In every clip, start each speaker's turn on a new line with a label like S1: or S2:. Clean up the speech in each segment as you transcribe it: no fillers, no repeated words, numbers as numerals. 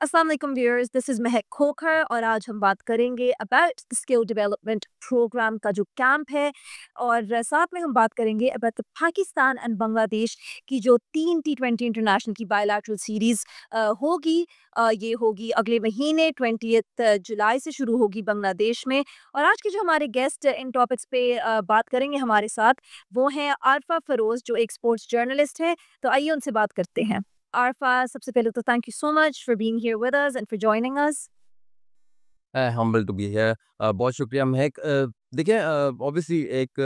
S1: अस्सलाम वालेकुम viewers, this is महक खोखर और आज हम बात करेंगे about the skill development programme का जो कैंप है और साथ में हम बात करेंगे about the Pakistan and Bangladesh की जो 3 टी20 इंटरनेशनल की बायलैटरल सीरीज़ होगी। ये होगी अगले महीने 20th जुलाई से शुरू होगी बांग्लादेश में। और आज के जो हमारे गेस्ट इन टॉपिक्स पे बात करेंगे हमारे साथ, वो हैं आरफा फ़रोज़ जो एक स्पोर्ट्स जर्नलिस्ट है। तो आइए उनसे बात करते हैं। Arfa, सबसे पहले तो thank you so much for being here with us and for joining us.
S2: Humble to be here. बहुत शुक्रिया महक। देखिए, ऑब्वियसली एक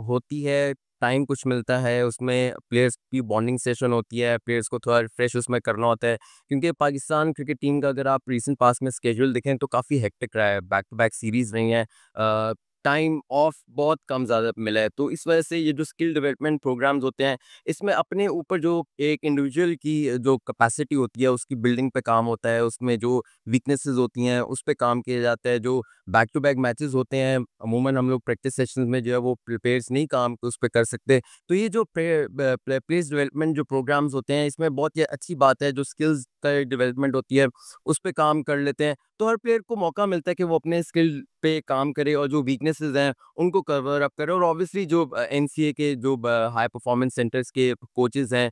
S2: होती है, टाइम कुछ मिलता है, उसमें प्लेयर्स की बॉन्डिंग सेशन होती है, प्लेयर्स को थोड़ा रिफ्रेश उसमें करना होता है, क्योंकि पाकिस्तान क्रिकेट टीम का अगर आप रीसेंट पास में स्केड्यूल देखें तो काफ़ी हेक्टिक रहा है, बैक टू बैक सीरीज रही हैं, टाइम ऑफ बहुत कम ज़्यादा मिला है, तो इस वजह से ये जो स्किल डेवलपमेंट प्रोग्राम्स होते हैं, इसमें अपने ऊपर जो एक इंडिविजुअल की जो कैपेसिटी होती है उसकी बिल्डिंग पे काम होता है, उसमें जो वीकनेसेस होती हैं उस पे काम किया जाता है। जो बैक टू बैक मैचेस होते हैं, अमूमन हम लोग प्रैक्टिस सेशंस में जो है वो प्लेयर्स नहीं काम उस पे कर सकते। तो ये जो प्लेयर्स डेवलपमेंट जो प्रोग्राम्स होते हैं, इसमें बहुत ही अच्छी बात है, जो स्किल्स का डेवलपमेंट होती है उस पे काम कर लेते हैं, तो हर प्लेयर को मौका मिलता है कि वो अपने स्किल पे काम करे और जो वीकनेसेस हैं उनको कवर अप करे। और ऑब्वियसली जो एनसीए के जो हाई परफॉर्मेंस सेंटर्स के कोचेस हैं,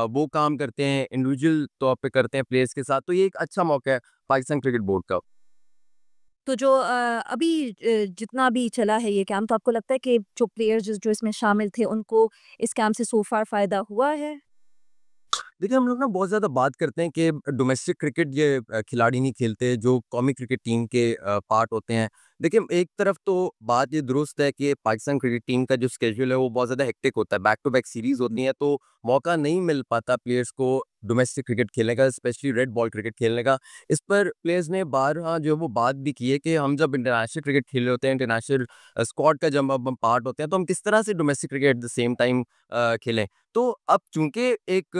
S2: वो काम करते हैं, इंडिविजुअल तौर पे करते हैं प्लेयर्स के साथ, तो ये एक अच्छा मौका है पाकिस्तान क्रिकेट बोर्ड का।
S1: तो जो अभी जितना भी चला है ये कैंप, तो आपको लगता है कि जो प्लेयर्स जो इसमें शामिल थे उनको इस कैंप से सो फार फ़ायदा हुआ है?
S2: देखिए, हम लोग ना बहुत ज़्यादा बात करते हैं कि डोमेस्टिक क्रिकेट ये खिलाड़ी नहीं खेलते, जो कौमी क्रिकेट टीम के पार्ट होते हैं। देखिए, एक तरफ तो बात ये दुरुस्त है कि पाकिस्तान क्रिकेट टीम का जो स्केड्यूल है, वो बहुत ज़्यादा हेक्टिक होता है, बैक टू बैक सीरीज़ होती हैं, तो मौका नहीं मिल पाता प्लेयर्स को डोमेस्टिक क्रिकेट खेलने का, स्पेशली रेड बॉल क्रिकेट खेलने का। इस पर प्लेयर्स ने बारहा जो है वो बात भी की है कि हम जब इंटरनेशनल क्रिकेट खेल रहे होते हैं, इंटरनेशनल स्क्वाड का जब हम पार्ट होते हैं, तो हम किस तरह से domestic cricket at the same time खेलें। तो अब चूंकि एक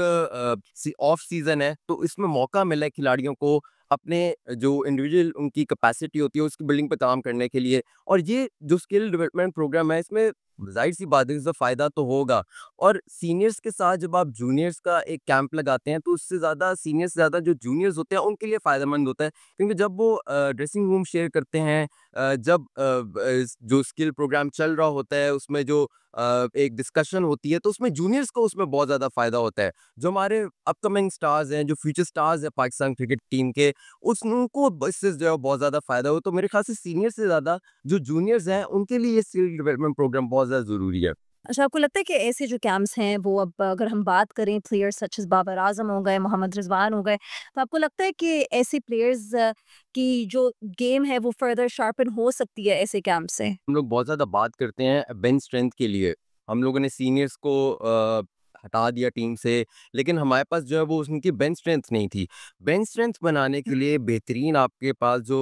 S2: ऑफ सीजन है, तो इसमें मौका मिला है खिलाड़ियों को अपने जो इंडिविजुअल उनकी कैपेसिटी होती है उसकी बिल्डिंग पे काम करने के लिए। और ये जो स्किल डेवलपमेंट प्रोग्राम है, इसमें जाहिर सी बात है, इसका फायदा तो होगा। और सीनियर्स के साथ जब आप जूनियर्स का एक कैंप लगाते हैं, तो उससे ज्यादा सीनियर्स से ज्यादा जो जूनियर्स होते हैं उनके लिए फायदेमंद होता है, क्योंकि जब वो ड्रेसिंग रूम शेयर करते हैं, जब जो स्किल प्रोग्राम चल रहा होता है उसमें जो एक डिस्कशन होती है, तो उसमें जूनियर्स को उसमें बहुत ज़्यादा फ़ायदा होता है। जो हमारे अपकमिंग स्टार्स हैं, जो फ्यूचर स्टार्स हैं पाकिस्तान क्रिकेट टीम के, उस उनको इससे जो है बहुत ज़्यादा फ़ायदा हो। तो मेरे ख़्याल से सीनियर से ज़्यादा जो जूनियर्स हैं, उनके लिए ये स्किल डेवलपमेंट प्रोग्राम बहुत ज़्यादा ज़रूरी है।
S1: अच्छा, आपको लगता है कि ऐसे जो कैंप्स हैं वो, अब अगर हम बात करें प्लेयर्स सच एज़ बाबर आज़म हो गए, मोहम्मद रिज़वान हो गए, तो आपको लगता है कि ऐसे प्लेयर्स की जो गेम है वो फर्दर शार्पन हो सकती है ऐसे कैंप से?
S2: हम लोग बहुत ज़्यादा बात करते हैं बेंच स्ट्रेंथ के लिए। हम लोगों ने सीनियर्स को हटा दिया टीम से, लेकिन हमारे पास जो है वो उनकी बेंच स्ट्रेंथ नहीं थी। बेंच स्ट्रेंथ बनाने के लिए बेहतरीन आपके पास जो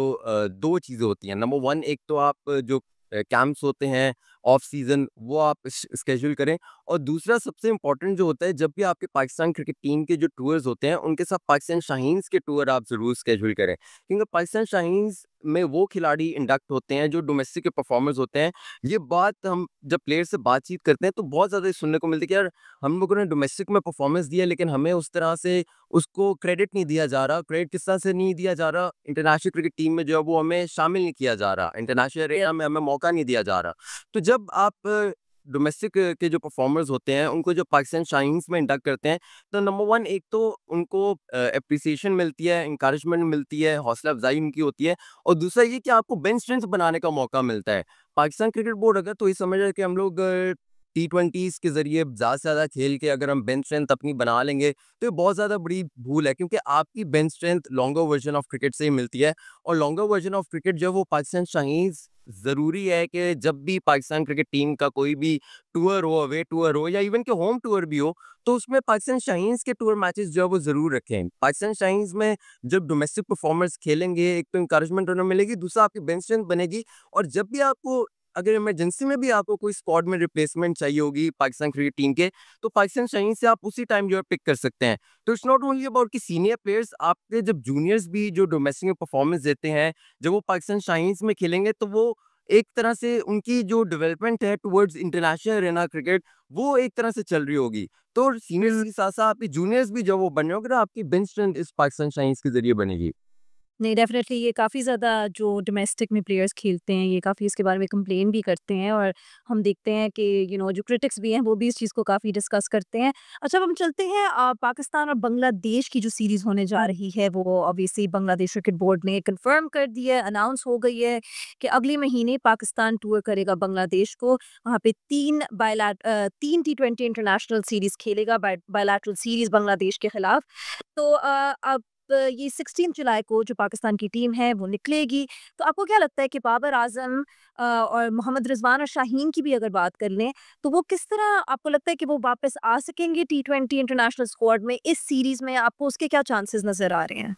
S2: 2 चीज़ें होती हैं। नंबर 1, एक तो आप जो कैंप्स होते हैं ऑफ सीज़न, वो आप शेड्यूल करें। और दूसरा सबसे इम्पोर्टेंट जो होता है, जब भी आपके पाकिस्तान क्रिकेट टीम के जो टूर्स होते हैं, उनके साथ पाकिस्तान शाहीन्स के टूर आप ज़रूर शेड्यूल करें। क्योंकि पाकिस्तान शाहीन्स में वो खिलाड़ी इंडक्ट होते हैं जो डोमेस्टिक के परफॉर्मर्स होते हैं। ये बात हम जब प्लेयर से बातचीत करते हैं तो बहुत ज़्यादा सुनने को मिलती है कि यार, हम लोगों ने डोमेस्टिक में परफॉर्मेंस दिया, लेकिन हमें उस तरह से उसको क्रेडिट नहीं दिया जा रहा। क्रेडिट किस तरह से नहीं दिया जा रहा? इंटरनेशनल क्रिकेट टीम में जो है वो हमें शामिल नहीं किया जा रहा। इंटरनेशनल अरेना में हमें मौका नहीं दिया जा रहा। तो जब आप डोमेस्टिक के जो परफॉर्मर्स होते हैं, उनको जो पाकिस्तान शाहीन्स में इंडक्ट करते हैं, तो नंबर 1, एक तो उनको एप्रिसिएशन मिलती है, एनकरेजमेंट मिलती है, हौसला अफ़ज़ाई उनकी होती है। और दूसरा ये कि आपको बेंच स्ट्रेंथ बनाने का मौका मिलता है। पाकिस्तान क्रिकेट बोर्ड अगर तो ये समझ रहा है कि हम लोग टी20s के ज़रिए ज़्यादा से ज़्यादा खेल के अगर हम बेंच स्ट्रेंथ अपनी बना लेंगे, तो ये बहुत ज़्यादा बड़ी भूल है, क्योंकि आपकी bench strength longer version of cricket से ही मिलती है। और लॉन्गर वर्ज़न ऑफ क्रिकेट जो है वो पाकिस्तान शाहीन्स, ज़रूरी है कि जब भी पाकिस्तान क्रिकेट टीम का कोई भी टूर हो, अवे टूर हो या इवन कि होम टूर भी हो, तो उसमें पाकिस्तान शाहीन्स के टूर मैचेस जो है वो ज़रूर रखें। पाकिस्तान शाहीन्स में जब डोमेस्टिक परफॉर्मर्स खेलेंगे, एक तो एनकरेजमेंट उन्हें मिलेगी, दूसरा आपकी बेंच स्ट्रेंथ बनेगी। और जब भी आपको, अगर इमरजेंसी में भी आपको कोई स्क्वाड में रिप्लेसमेंट चाहिए होगी पाकिस्तान क्रिकेट टीम के, तो पाकिस्तान शाहीन से आप उसी टाइम जो है पिक कर सकते हैं। तो इट्स नॉट ओनली अबाउट कि सीनियर प्लेयर्स, आपके जब जूनियर्स भी जो डोमेस्टिक में परफॉर्मेंस देते हैं, जब वो पाकिस्तान शाहीन्स में खेलेंगे, तो वो एक तरह से उनकी जो डेवलपमेंट है टुवर्ड्स इंटरनेशनल अरेना क्रिकेट, वो एक तरह से चल रही होगी। तो सीनियर्स के साथ-साथ आपके जूनियर्स भी जब वो बन रहे होंगे ना, आपकी बेंच स्ट्रेंथ इस पाकिस्तान शाइन्स के ज़रिए बनेगी।
S1: नहीं, डेफ़िनेटली ये काफ़ी ज़्यादा जो डोमेस्टिक में प्लेयर्स खेलते हैं, ये काफ़ी इसके बारे में कंप्लेन भी करते हैं और हम देखते हैं कि जो क्रिटिक्स भी हैं, वो भी इस चीज़ को काफ़ी डिस्कस करते हैं। अच्छा, अब हम चलते हैं पाकिस्तान और बांग्लादेश की जो सीरीज़ होने जा रही है, वो ऑब्वियसली बांग्लादेश क्रिकेट बोर्ड ने कन्फर्म कर दी है, अनाउंस हो गई है कि अगले महीने पाकिस्तान टूर करेगा बांग्लादेश को। वहाँ पे 3 टी20 इंटरनेशनल सीरीज़ खेलेगा, बायलैटरल सीरीज़ बांग्लादेश के खिलाफ। तो अब ये 16 जुलाई को जो पाकिस्तान की टीम है वो निकलेगी। तो आपको क्या लगता है कि बाबर आज़म और मोहम्मद रिज़वान और शाहीन की भी अगर बात कर लें, तो वो किस तरह आपको लगता है कि वो वापस आ सकेंगे टी20 इंटरनेशनल स्क्वाड में इस सीरीज़ में? आपको उसके क्या चांसेस नज़र आ रहे हैं?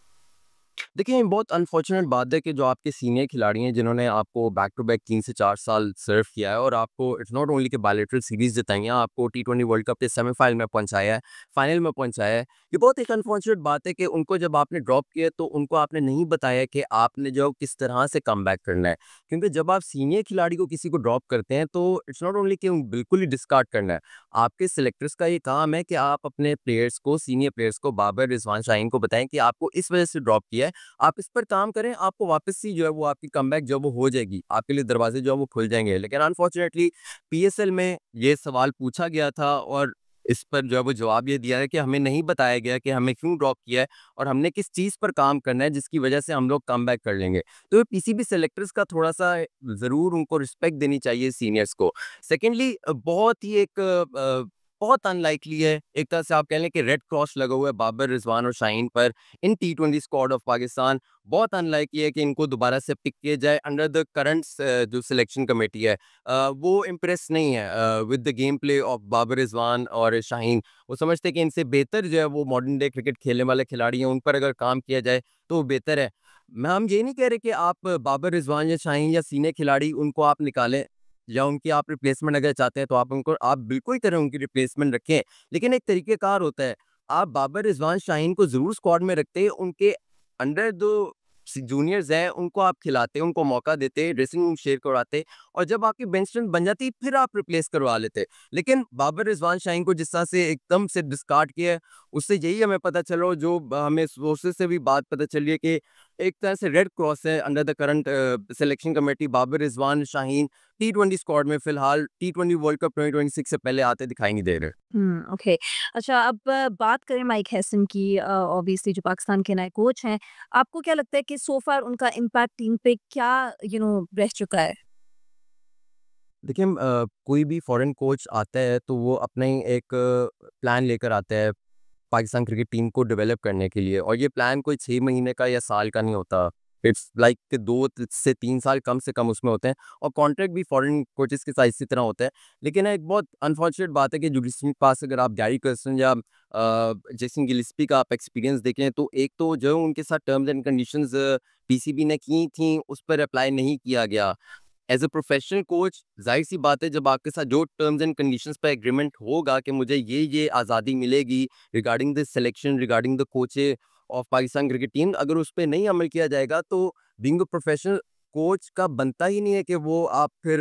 S2: देखिए, बहुत अनफॉर्चुनेट बात है कि जो आपके सीनियर खिलाड़ी हैं, जिन्होंने आपको बैक टू बैक 3 से 4 साल सर्व किया है और आपको इट्स नॉट ओनली कि बायलैटरल सीरीज़ जिताई हैं, आपको टी20 वर्ल्ड कप के सेमीफाइनल में पहुँचाया है, फाइनल में पहुँचाया है। ये बहुत एक अनफॉर्चुनेट बात है कि उनको जब आपने ड्रॉप किया, तो उनको आपने नहीं बताया कि आपने जो किस तरह से कमबैक करना है। क्योंकि जब आप सीनियर खिलाड़ी को किसी को ड्रॉप करते हैं, तो इट्स नॉट ओनली कि बिल्कुल ही डिस्कार्ड करना है। आपके सिलेक्टर्स का ये काम है कि आप अपने प्लेयर्स को, सीनियर प्लेयर्स को, बाबर, रिजवान, शाहीन को बताएँ कि आपको इस वजह से ड्रॉप किया है। आप इस पर काम करें, आपको वापस से जो है वो आपकी कमबैक जो है वो हो जाएगी। आपके लिए दरवाज़े जो है वो खुल जाएँगे। लेकिन अनफॉर्चुनेटली पीएसएल में ये सवाल पूछा गया था और इस पर जो है वो जवाब ये दिया है कि हमें नहीं बताया गया कि हमें क्यों ड्रॉप किया है और हमने किस चीज़ पर काम करना है जिसकी वजह से हम लोग कमबैक कर लेंगे। तो ये पीसीबी सेलेक्टर्स का थोड़ा-सा ज़रूर उनको रिस्पेक्ट देनी चाहिए सीनियर्स को। सेकेंडली बहुत ही एक बहुत अनलाइकली है, एक तरह से आप कह लें कि रेड क्रॉस लगा हुआ है बाबर, रिजवान और शाहीन पर इन टी20 स्क्वाड ऑफ पाकिस्तान। बहुत अनलाइकली है कि इनको दोबारा से पिक किया जाए अंडर द करंट जो सिलेक्शन कमेटी है। वो इम्प्रेस नहीं है with the game play of Babar, Rizwan और शाहीन। वो समझते हैं कि इनसे बेहतर जो है वो मॉडर्न डे क्रिकेट खेलने वाले खिलाड़ी हैं, उन पर अगर काम किया जाए तो वो बेहतर है। हम ये नहीं कह रहे कि आप बाबर, रिजवान या शाहीन या सीनियर खिलाड़ी उनको आप निकालें या उनकी आप रिप्लेसमेंट अगर चाहते हैं तो आप बिल्कुल तरह उनकी रिप्लेसमेंट रखें। लेकिन एक तरीक़ेकार होता है, आप बाबर, रिजवान, शाहीन को ज़रूर स्क्वाड में रखते हैं, उनके अंडर जो जूनियर्स हैं उनको आप खिलाते, उनको मौका देते, ड्रेसिंग रूम शेयर करवाते और जब आपकी बेंच स्ट्रेंथ बन जाती फिर आप रिप्लेस करवा लेते। लेकिन बाबर, रिजवान, शाहीन को जिस तरह से एकदम से डिस्कार्ड किया है, उससे यही हमें पता चला और जो हमें सोर्सेस से भी बात पता चली है कि एक तरह से रेड क्रॉस है under the current selection committee. Babar, Rizwan, Shaheen टी20 स्क्वाड में फिलहाल टी20 वर्ल्ड कप 2026 से पहले आते दिखाई नहीं दे रहे।
S1: ओके। अच्छा, अब बात करें माइक हेसन की, ऑब्वियसली जो पाकिस्तान के नए कोच हैं, आपको क्या लगता है कि सो फार उनका इम्पैक्ट टीम पे क्या रह चुका है?
S2: देखिए कोई भी फॉरेन कोच आता है तो वो अपना ही एक प्लान लेकर आता है पाकिस्तान क्रिकेट टीम को डेवलप करने के लिए और ये प्लान कोई 6 महीने का या साल का नहीं होता। इट्स लाइक कि 2 से 3 साल कम से कम उसमें होते हैं और कॉन्ट्रैक्ट भी फॉरेन कोचेस के साथ इसी तरह होता है। लेकिन एक बहुत अनफॉर्चुनेट बात है कि जो रिसेंट पास अगर आप गैरी कर्स्टन या जेसन गिल्स्पी का आप एक्सपीरियंस देखें तो एक तो जो उनके साथ टर्म्स एंड कंडीशंस पीसीबी ने की थी उस पर अप्लाई नहीं किया गया। एज़ अ प्रोफेशनल कोच ज़ाहिर-सी बात है जब आपके साथ जो टर्म्स एंड कंडीशंस पे एग्रीमेंट होगा कि मुझे ये आज़ादी मिलेगी regarding the selection, regarding the coaches of Pakistan cricket team, अगर उस पे नहीं अमल किया जाएगा तो बीइंग अ प्रोफेशनल कोच का बनता ही नहीं है कि वो आप फिर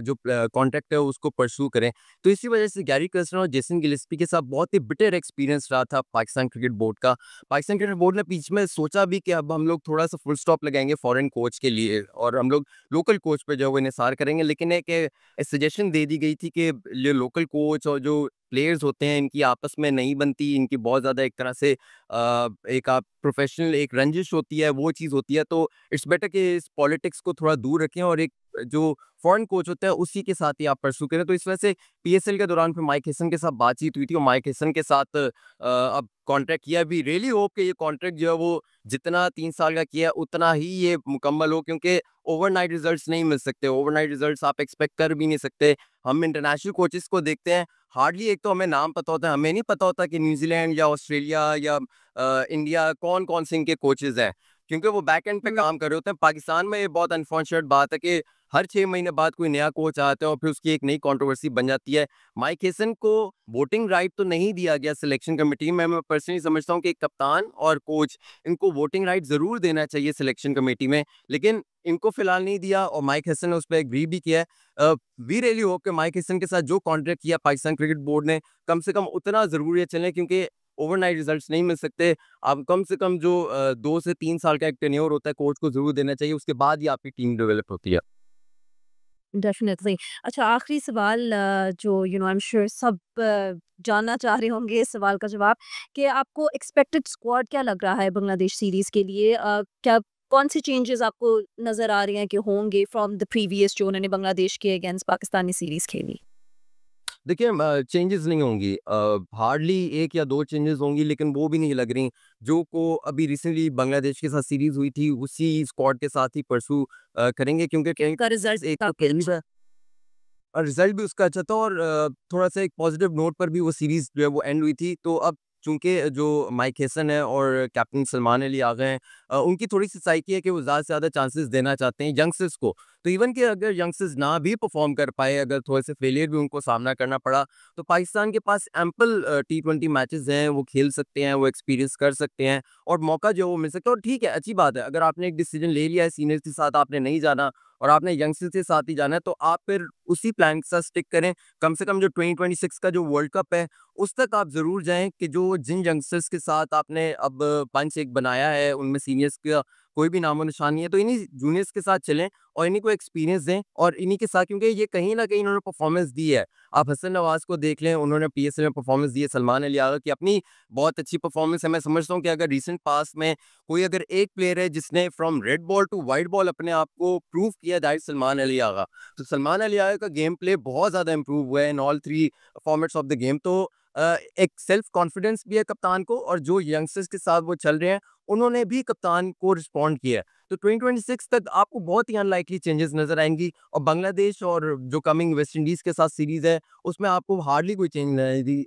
S2: जो कॉन्ट्रैक्ट है उसको परस्यू करें। तो इसी वजह से गैरी कर्स्टन और जेसन गिल्स्पी के साथ बहुत ही बिटर एक्सपीरियंस रहा था पाकिस्तान क्रिकेट बोर्ड का। पाकिस्तान क्रिकेट बोर्ड ने बीच में सोचा भी कि अब हम लोग थोड़ा-सा फुल स्टॉप लगाएँगे फॉरेन कोच के लिए और हम लोग लोकल कोच पे जो है वो इन्हिसार करेंगे। लेकिन एक सजेशन दे दी गई थी कि ये लोकल कोच और जो प्लेयर्स होते हैं इनकी आपस में नहीं बनती, इनकी बहुत ज़्यादा एक तरह से एक आप प्रोफेशनल एक रंजिश होती है, वो चीज़ होती है। तो इट्स बेटर कि इस पॉलिटिक्स को थोड़ा दूर रखें और एक जो फॉरेन कोच होता है उसी के साथ ही आप परस्यू करें। तो इस वजह से पीएसएल के दौरान फिर माइक हेसन के साथ बातचीत हुई थी और माइक हेसन के साथ अब कॉन्ट्रैक्ट किया भी। रियली होप कि ये कॉन्ट्रैक्ट जो है वो जितना 3 साल का किया है उतना ही ये मुकम्मल हो क्योंकि ओवरनाइट रिजल्ट्स नहीं मिल सकते। ओवरनाइट रिजल्ट्स आप एक्सपेक्ट कर भी नहीं सकते। हम इंटरनेशनल कोचेस को देखते हैं, हार्डली एक तो हमें नाम पता होता है, हमें नहीं पता होता कि न्यूज़ीलैंड या ऑस्ट्रेलिया या इंडिया कौन-कौन से इनके कोचेस हैं, क्योंकि वो बैक एंड पे काम कर रहे होते हैं। पाकिस्तान में ये बहुत अनफॉर्चुनेट बात है कि हर 6 महीने बाद कोई नया कोच आता है और फिर उसकी एक नई कंट्रोवर्सी बन जाती है। माइक हेसन को वोटिंग राइट तो नहीं दिया गया सिलेक्शन कमेटी में। मैं पर्सनली समझता हूँ कि एक कप्तान और कोच इनको वोटिंग राइट ज़रूर देना चाहिए सिलेक्शन कमेटी में, लेकिन इनको फिलहाल नहीं दिया और माइक हेसन ने उस पे एग्री भी किया है। वी रियली होप कि माइक हेसन के साथ जो कॉन्ट्रैक्ट किया पाकिस्तान क्रिकेट बोर्ड ने, कम से कम उतना ज़रूरी है चलें, क्योंकि ओवरनाइट रिजल्ट्स नहीं मिल सकते। आप कम से कम जो 2 से 3 साल का एक टेन्योर होता है कोच को ज़रूर देना चाहिए, उसके बाद ही आपकी टीम डेवलप होती है।
S1: डेफिनेटली। अच्छा, आखिरी सवाल जो आई एम श्योर सब जानना चाह रहे होंगे इस सवाल का जवाब, कि आपको एक्सपेक्टेड स्क्वाड क्या लग रहा है बांग्लादेश सीरीज़ के लिए? क्या कौन-सी चेंजेस आपको नज़र आ रहे हैं कि होंगे फ्रॉम द प्रीवियस जो उन्होंने बांग्लादेश के अगेंस्ट पाकिस्तानी सीरीज़ खेली?
S2: देखिए चेंजेस नहीं होंगी, हार्डली 1 या 2 चेंजेस होंगी, लेकिन वो भी नहीं लग रही। जो को अभी रिसेंटली बांग्लादेश के साथ सीरीज़ हुई थी, उसी स्क्वाड के साथ ही परस्यू करेंगे, क्योंकि कहीं
S1: का रिजल्ट
S2: एक तो
S1: काफ़ी
S2: पहली
S1: अच्छा।
S2: बार और रिज़ल्ट भी उसका अच्छा था और थोड़ा-सा एक पॉज़िटिव नोट पर भी वो सीरीज़ जो है वो एंड हुई थी। तो अब चूँकि जो माइक हेसन है और कैप्टन सलमान अली आ गए हैं, उनकी थोड़ी-सी साइकी है कि वो ज़्यादा से ज़्यादा चांसेस देना चाहते हैं यंगस्टर्स को। तो इवन कि अगर यंगस्टर्स ना भी परफ़ॉर्म कर पाए, अगर थोड़े-से फेलियर भी उनको सामना करना पड़ा, तो पाकिस्तान के पास एम्पल टी20 मैचेज़ हैं, वो खेल सकते हैं, वो एक्सपीरियंस कर सकते हैं और मौका जो है वो मिल सकता है। और ठीक है, अच्छी बात है, अगर आपने एक डिसीज़न ले लिया है, सीनियर्स के साथ आपने नहीं जाना और आपने यंगस्टर्स के साथ ही जाना है, तो आप फिर उसी प्लान के साथ स्टिक करें। कम से कम जो 2026 का जो वर्ल्ड कप है, उस तक आप ज़रूर जाएँ कि जो जिन यंगस्टर्स के साथ आपने अब पंच एक बनाया है, उनमें सीनियर्स का कोई भी नामो-निशान नहीं है, तो इन्हीं जूनियर्स के साथ चलें और इन्हीं को एक्सपीरियंस दें और इन्हीं के साथ, क्योंकि ये कहीं न कहीं इन्होंने परफ़ॉर्मेंस दी है। आप हसन नवाज़ को देख लें, उन्होंने पीएसएल में परफ़ॉर्मेंस दी है, सलमान अली आगा की अपनी बहुत अच्छी परफ़ॉर्मेंस है। मैं समझता हूँ कि अगर रीसेंट पास्ट में कोई अगर एक प्लेयर है जिसने from red ball to white ball अपने आप को प्रूव किया, दैट इज़ सलमान अली आगा। तो सलमान अली आगा का गेम प्ले बहुत ज़्यादा इम्प्रूव हुआ है in all 3 formats of the game. तो एक सेल्फ कॉन्फिडेंस भी है कप्तान को और जो यंगस्टर्स के साथ वो चल रहे हैं, उन्होंने भी कप्तान को रिस्पॉन्ड किया है। तो 2026 तक आपको बहुत ही अनलाइकली चेंजेस नज़र आएँगी और बांग्लादेश और जो कमिंग वेस्ट इंडीज़ के साथ सीरीज़ है, उसमें आपको हार्डली कोई चेंज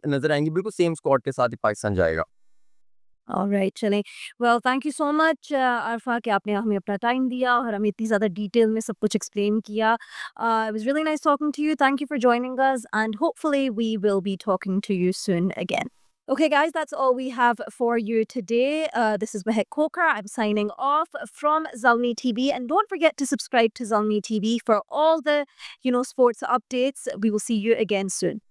S2: नज़र आएँगी। बिल्कुल सेम स्क्वाड के साथ ही पाकिस्तान जाएगा।
S1: ऑलराइट, चलें। Well, thank you so much Arfa, कि आपने हमें अपना टाइम दिया और हमें इतनी ज़्यादा डिटेल में सब कुछ एक्सप्लेन किया। It was really nice talking to you. Thank you for joining us and hopefully we will be talking to you soon again. Okay, guys, that's all we have for you today. This is Mehak Kokar. I'm signing off from Zalmi TV. And don't forget to subscribe to Zalmi TV for all the, sports updates. We will see you again soon.